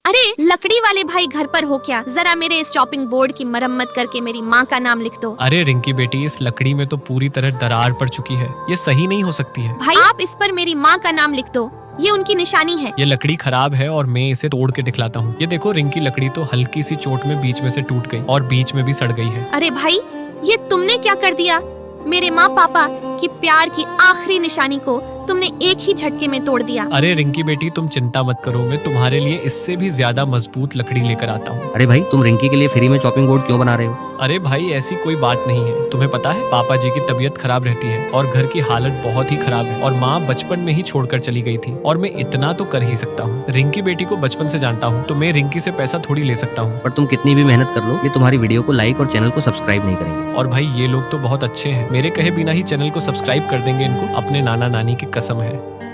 अरे लकड़ी वाले भाई घर पर हो क्या? जरा मेरे इस चॉपिंग बोर्ड की मरम्मत करके मेरी माँ का नाम लिख दो। अरे रिंकी बेटी, इस लकड़ी में तो पूरी तरह दरार पड़ चुकी है, ये सही नहीं हो सकती है। भाई आप इस पर मेरी माँ का नाम लिख दो, ये उनकी निशानी है। ये लकड़ी खराब है और मैं इसे तोड़ के दिखलाता हूँ। ये देखो रिंकी, लकड़ी तो हल्की सी चोट में बीच में से टूट गई और बीच में भी सड़ गई है। अरे भाई ये तुमने क्या कर दिया? मेरे माँ पापा की प्यार की आखिरी निशानी को तुमने एक ही झटके में तोड़ दिया। अरे रिंकी बेटी, तुम चिंता मत करो, मैं तुम्हारे लिए इससे भी ज्यादा मजबूत लकड़ी लेकर आता हूँ। अरे भाई, तुम रिंकी के लिए फ्री में चॉपिंग बोर्ड क्यों बना रहे हो? अरे भाई, ऐसी कोई बात नहीं है। तुम्हें पता है पापा जी की तबीयत खराब रहती है और घर की हालत बहुत ही खराब है और माँ बचपन में ही छोड़कर चली गई थी और मैं इतना तो कर ही सकता हूँ। रिंकी बेटी को बचपन से जानता हूँ तो मैं रिंकी से पैसा थोड़ी ले सकता हूँ। पर तुम कितनी भी मेहनत कर लो, ये तुम्हारी वीडियो को लाइक और चैनल को सब्सक्राइब नहीं करेंगे। और भाई ये लोग तो बहुत अच्छे हैं, मेरे कहे बिना ही चैनल को सब्सक्राइब कर देंगे इनको, अपने नाना नानी की कसम है।